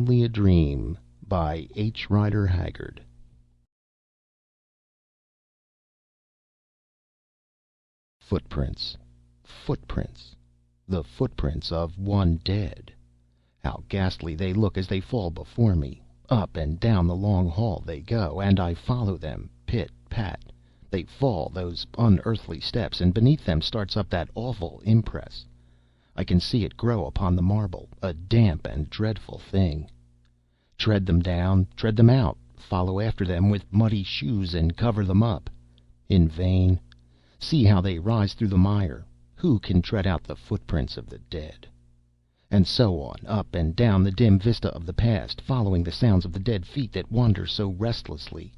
Only a Dream by H. Rider Haggard. Footprints. Footprints. The footprints of one dead. How ghastly they look as they fall before me. Up and down the long hall they go, and I follow them, pit pat. They fall, those unearthly steps, and beneath them starts up that awful impress. I can see it grow upon the marble, a damp and dreadful thing. Tread them down, tread them out, follow after them with muddy shoes and cover them up. In vain. See how they rise through the mire. Who can tread out the footprints of the dead? And so on, up and down the dim vista of the past, following the sounds of the dead feet that wander so restlessly,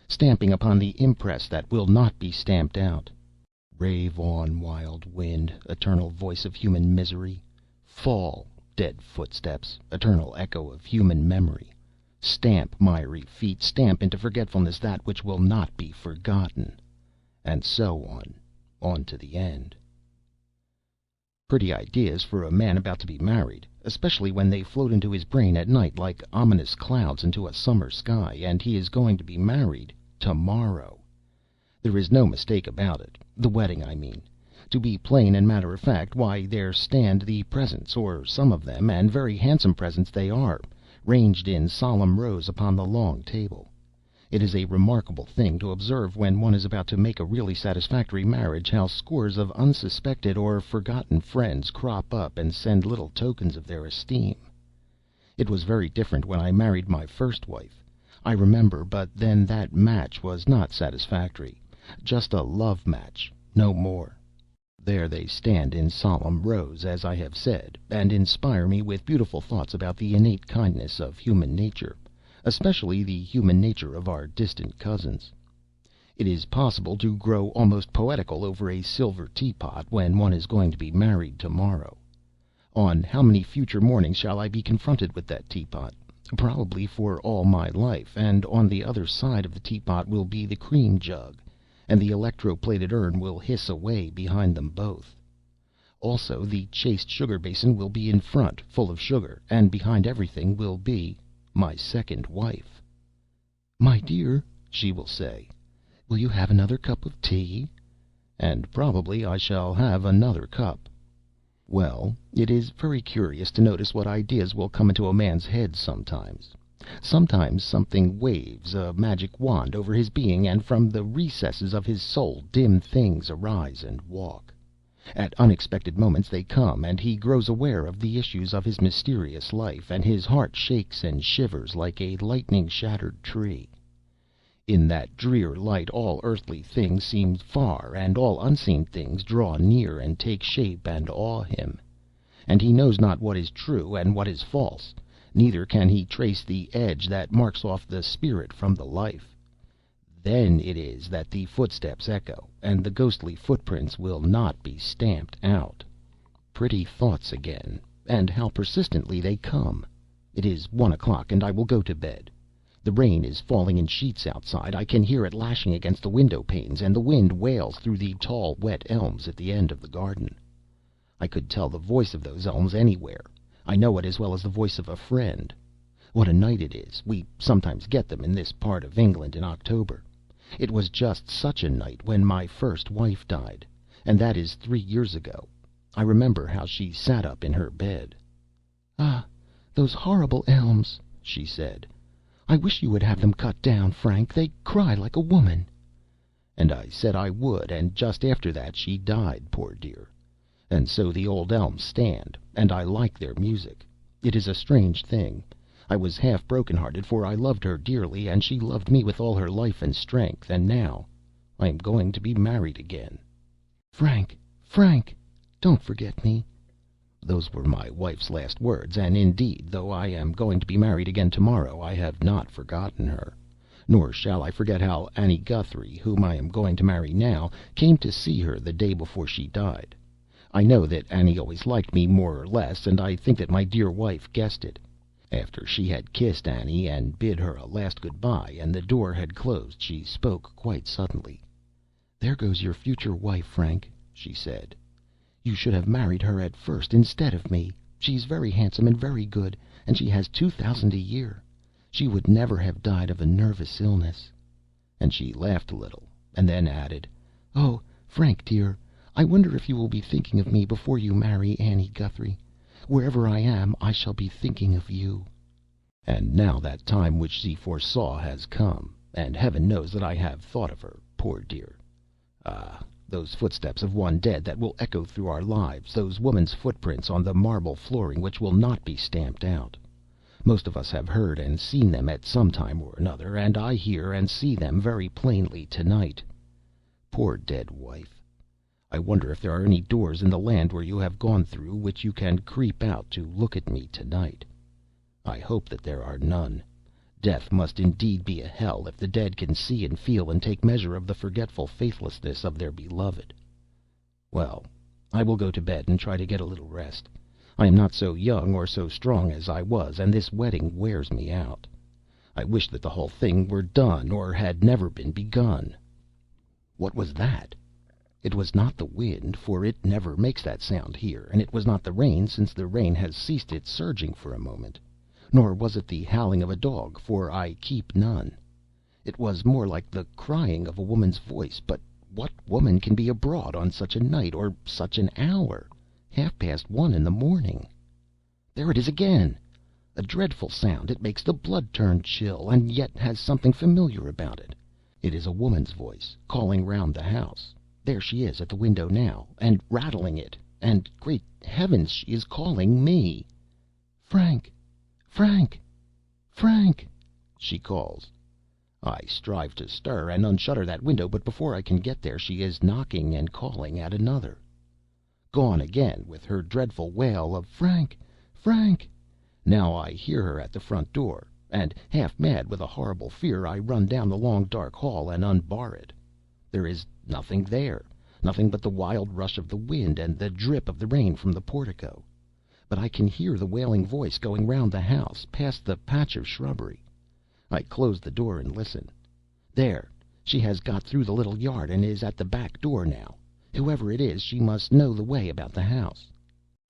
stamping upon the impress that will not be stamped out. Rave on, wild wind, eternal voice of human misery. Fall, dead footsteps, eternal echo of human memory. Stamp, miry feet, stamp into forgetfulness that which will not be forgotten. And so on to the end. Pretty ideas for a man about to be married, especially when they float into his brain at night like ominous clouds into a summer sky, and he is going to be married tomorrow. There is no mistake about it. The wedding, I mean. To be plain and matter of fact, why, there stand the presents, or some of them, and very handsome presents they are, ranged in solemn rows upon the long table. It is a remarkable thing to observe when one is about to make a really satisfactory marriage, how scores of unsuspected or forgotten friends crop up and send little tokens of their esteem. It was very different when I married my first wife, I remember, but then that match was not satisfactory. Just a love match, no more. There they stand in solemn rows, as I have said, and inspire me with beautiful thoughts about the innate kindness of human nature, especially the human nature of our distant cousins. It is possible to grow almost poetical over a silver teapot when one is going to be married tomorrow. On how many future mornings shall I be confronted with that teapot? Probably for all my life, and on the other side of the teapot will be the cream jug, and the electro-plated urn will hiss away behind them both. Also, the chased sugar basin will be in front, full of sugar, and behind everything will be my second wife. "My dear," she will say, "will you have another cup of tea?" And probably I shall have another cup. Well, it is very curious to notice what ideas will come into a man's head sometimes. Sometimes something waves a magic wand over his being, and from the recesses of his soul dim things arise and walk. At unexpected moments they come, and he grows aware of the issues of his mysterious life, and his heart shakes and shivers like a lightning-shattered tree. In that drear light all earthly things seem far, and all unseen things draw near and take shape and awe him. And he knows not what is true and what is false, neither can he trace the edge that marks off the spirit from the life. Then it is that the footsteps echo, and the ghostly footprints will not be stamped out. Pretty thoughts again, and how persistently they come! It is 1 o'clock, and I will go to bed. The rain is falling in sheets outside. I can hear it lashing against the window panes, and the wind wails through the tall, wet elms at the end of the garden. I could tell the voice of those elms anywhere. I know it as well as the voice of a friend. What a night it is! We sometimes get them in this part of England in October. It was just such a night when my first wife died, and that is 3 years ago. I remember how she sat up in her bed. "Ah, those horrible elms!" she said. "I wish you would have them cut down, Frank. They cry like a woman." And I said I would, and just after that she died, poor dear. And so the old elms stand, and I like their music. It is a strange thing. I was half broken-hearted, for I loved her dearly, and she loved me with all her life and strength, and now I am going to be married again. "Frank, Frank, don't forget me." Those were my wife's last words, and indeed, though I am going to be married again tomorrow, I have not forgotten her. Nor shall I forget how Annie Guthrie, whom I am going to marry now, came to see her the day before she died. I know that Annie always liked me more or less, and I think that my dear wife guessed it. After she had kissed Annie and bid her a last good-bye, and the door had closed, she spoke quite suddenly. "There goes your future wife, Frank," she said. "You should have married her at first instead of me. She's very handsome and very good, and she has 2,000 a year. She would never have died of a nervous illness." And she laughed a little, and then added, "Oh, Frank, dear, I wonder if you will be thinking of me before you marry Annie Guthrie. Wherever I am, I shall be thinking of you." And now that time which she foresaw has come, and heaven knows that I have thought of her, poor dear. Ah, those footsteps of one dead that will echo through our lives, those woman's footprints on the marble flooring which will not be stamped out. Most of us have heard and seen them at some time or another, and I hear and see them very plainly tonight. Poor dead wife! I wonder if there are any doors in the land where you have gone through which you can creep out to look at me tonight. I hope that there are none. Death must indeed be a hell if the dead can see and feel and take measure of the forgetful faithlessness of their beloved. Well, I will go to bed and try to get a little rest. I am not so young or so strong as I was, and this wedding wears me out. I wish that the whole thing were done, or had never been begun. What was that? It was not the wind, for it never makes that sound here, and it was not the rain, since the rain has ceased its surging for a moment. Nor was it the howling of a dog, for I keep none. It was more like the crying of a woman's voice, but what woman can be abroad on such a night, or such an hour? 1:30 in the morning. There it is again! A dreadful sound. It makes the blood turn chill, and yet has something familiar about it. It is a woman's voice, calling round the house. There she is at the window now, and rattling it, and, great heavens, she is calling me! "Frank! Frank! Frank!" she calls. I strive to stir and unshutter that window, but before I can get there she is knocking and calling at another. Gone again with her dreadful wail of "Frank! Frank!" Now I hear her at the front door, and, half mad with a horrible fear, I run down the long dark hall and unbar it. There is nothing there, nothing but the wild rush of the wind and the drip of the rain from the portico. But I can hear the wailing voice going round the house, past the patch of shrubbery. I close the door and listen. There, she has got through the little yard and is at the back door now. Whoever it is, she must know the way about the house.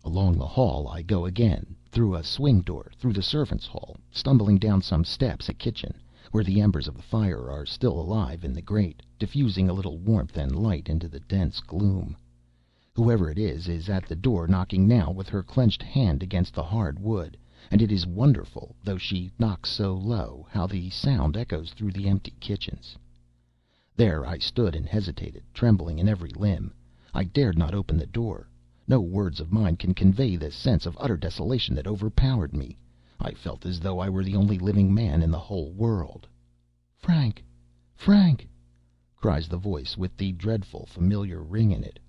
Along the hall I go again, through a swing door, through the servants' hall, stumbling down some steps, a kitchen, where the embers of the fire are still alive in the grate, diffusing a little warmth and light into the dense gloom. Whoever it is at the door, knocking now with her clenched hand against the hard wood, and it is wonderful, though she knocks so low, how the sound echoes through the empty kitchens. There I stood and hesitated, trembling in every limb. I dared not open the door. No words of mine can convey the sense of utter desolation that overpowered me. I felt as though I were the only living man in the whole world. "Frank! Frank!" cries the voice with the dreadful familiar ring in it.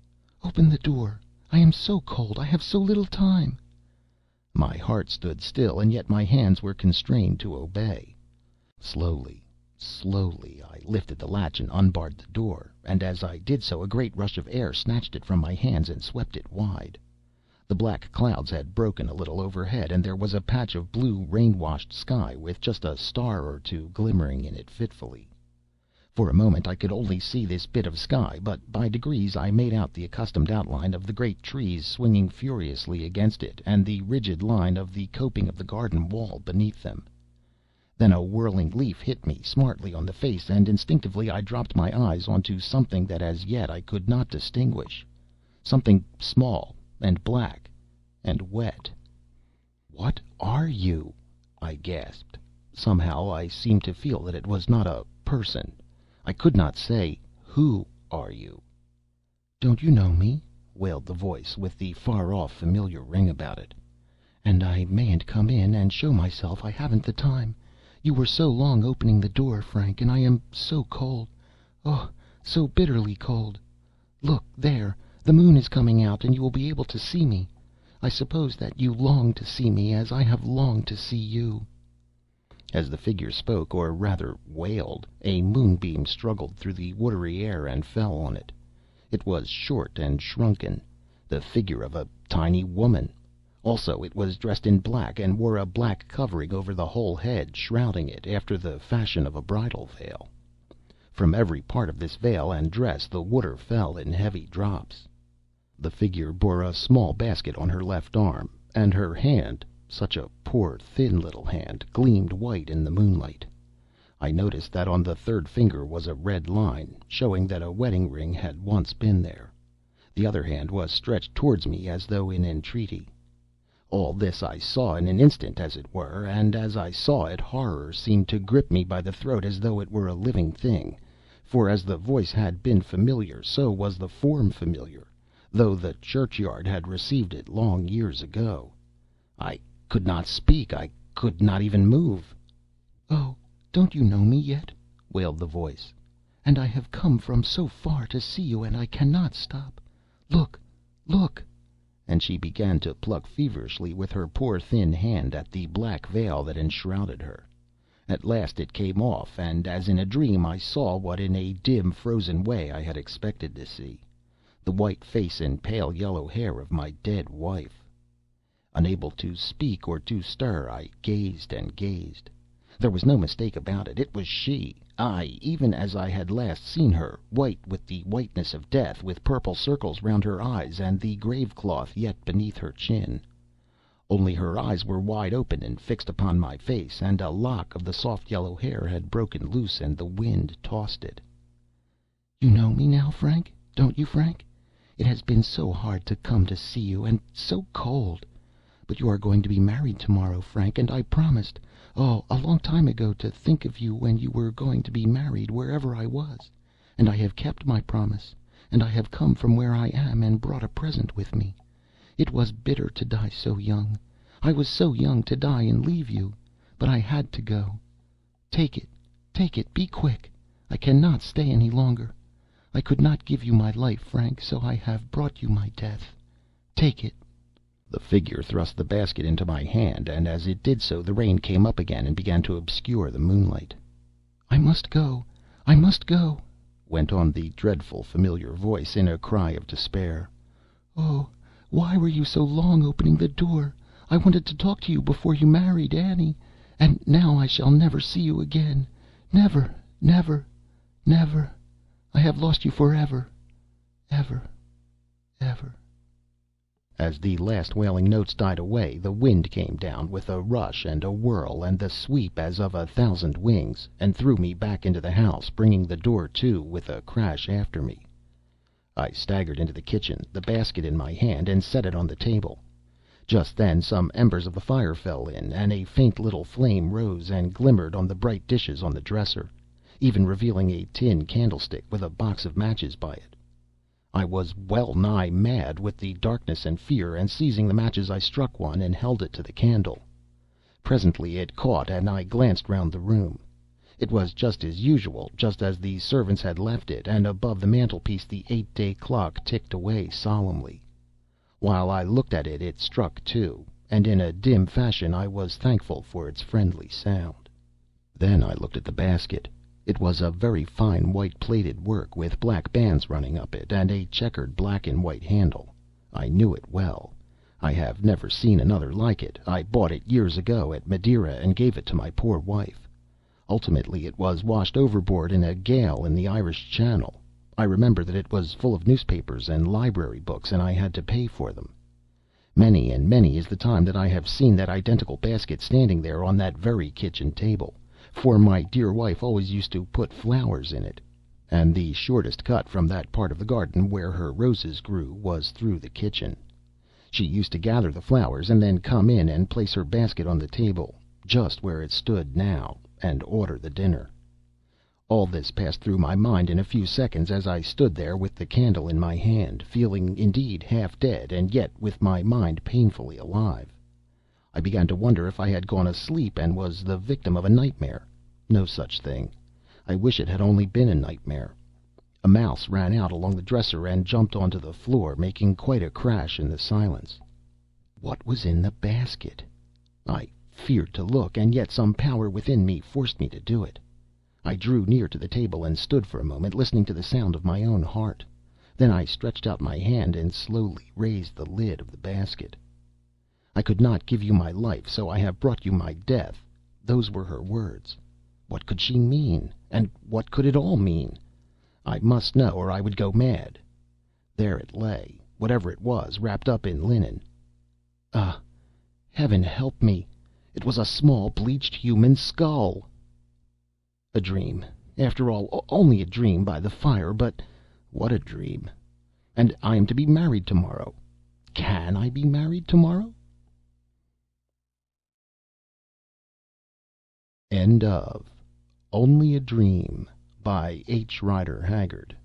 "Open the door. I am so cold. I have so little time." My heart stood still, and yet my hands were constrained to obey. Slowly, slowly, I lifted the latch and unbarred the door, and as I did so a great rush of air snatched it from my hands and swept it wide. The black clouds had broken a little overhead, and there was a patch of blue rain-washed sky with just a star or two glimmering in it fitfully. For a moment I could only see this bit of sky, but by degrees I made out the accustomed outline of the great trees swinging furiously against it, and the rigid line of the coping of the garden wall beneath them. Then a whirling leaf hit me smartly on the face, and instinctively I dropped my eyes onto something that as yet I could not distinguish, something small and black and wet. "What are you?" I gasped. Somehow I seemed to feel that it was not a person. I could not say, "Who are you?" "Don't you know me?" wailed the voice, with the far-off familiar ring about it. "And I mayn't come in and show myself. I haven't the time. You were so long opening the door, Frank, and I am so cold. Oh, so bitterly cold. Look, there, the moon is coming out, and you will be able to see me. I suppose that you long to see me, as I have longed to see you." As the figure spoke, or rather wailed, a moonbeam struggled through the watery air and fell on it. It was short and shrunken, the figure of a tiny woman. Also it was dressed in black, and wore a black covering over the whole head, shrouding it, after the fashion of a bridal veil. From every part of this veil and dress the water fell in heavy drops. The figure bore a small basket on her left arm, and her hand, such a poor, thin little hand, gleamed white in the moonlight. I noticed that on the third finger was a red line, showing that a wedding ring had once been there. The other hand was stretched towards me as though in entreaty. All this I saw in an instant, as it were, and as I saw it horror seemed to grip me by the throat as though it were a living thing, for as the voice had been familiar, so was the form familiar, though the churchyard had received it long years ago. I could not speak. I could not even move. "Oh, don't you know me yet?" wailed the voice. "And I have come from so far to see you, and I cannot stop. Look, look!" And she began to pluck feverishly with her poor thin hand at the black veil that enshrouded her. At last it came off, and as in a dream I saw what in a dim, frozen way I had expected to see: the white face and pale yellow hair of my dead wife. Unable to speak or to stir, I gazed and gazed. There was no mistake about it. It was she, aye, even as I had last seen her, white with the whiteness of death, with purple circles round her eyes, and the grave cloth yet beneath her chin. Only her eyes were wide open and fixed upon my face, and a lock of the soft yellow hair had broken loose, and the wind tossed it. "You know me now, Frank, don't you, Frank? It has been so hard to come to see you, and so cold. But you are going to be married tomorrow, Frank, and I promised, oh, a long time ago, to think of you when you were going to be married, wherever I was. And I have kept my promise, and I have come from where I am and brought a present with me. It was bitter to die so young. I was so young to die and leave you, but I had to go. Take it, be quick. I cannot stay any longer. I could not give you my life, Frank, so I have brought you my death. Take it." The figure thrust the basket into my hand, and as it did so the rain came up again and began to obscure the moonlight. "I must go, I must go," went on the dreadful familiar voice in a cry of despair. "Oh, why were you so long opening the door? I wanted to talk to you before you married Annie, and now I shall never see you again. Never, never, never. I have lost you forever, ever, ever." As the last wailing notes died away, the wind came down with a rush and a whirl and the sweep as of 1,000 wings, and threw me back into the house, bringing the door to with a crash after me. I staggered into the kitchen, the basket in my hand, and set it on the table. Just then some embers of the fire fell in, and a faint little flame rose and glimmered on the bright dishes on the dresser, even revealing a tin candlestick with a box of matches by it. I was well nigh mad with the darkness and fear, and seizing the matches I struck one and held it to the candle. Presently it caught, and I glanced round the room. It was just as usual, just as the servants had left it, and above the mantelpiece the 8-day clock ticked away solemnly. While I looked at it, it struck 2, and in a dim fashion I was thankful for its friendly sound. Then I looked at the basket. It was a very fine white plated work, with black bands running up it, and a checkered black and white handle. I knew it well. I have never seen another like it. I bought it years ago at Madeira, and gave it to my poor wife. Ultimately it was washed overboard in a gale in the Irish Channel. I remember that it was full of newspapers and library books, and I had to pay for them. Many and many is the time that I have seen that identical basket standing there on that very kitchen table, for my dear wife always used to put flowers in it, and the shortest cut from that part of the garden where her roses grew was through the kitchen. She used to gather the flowers, and then come in and place her basket on the table, just where it stood now, and order the dinner. All this passed through my mind in a few seconds, as I stood there with the candle in my hand, feeling indeed half dead, and yet with my mind painfully alive. I began to wonder if I had gone asleep and was the victim of a nightmare. No such thing. I wish it had only been a nightmare. A mouse ran out along the dresser and jumped onto the floor, making quite a crash in the silence. What was in the basket? I feared to look, and yet some power within me forced me to do it. I drew near to the table and stood for a moment, listening to the sound of my own heart. Then I stretched out my hand and slowly raised the lid of the basket. "I could not give you my life, so I have brought you my death." Those were her words. What could she mean? And what could it all mean? I must know, or I would go mad. There it lay, whatever it was, wrapped up in linen. Ah, Heaven help me! It was a small, bleached human skull! A dream, after all, only a dream by the fire, but what a dream! And I am to be married tomorrow. Can I be married tomorrow? End of Only a Dream by H. Rider Haggard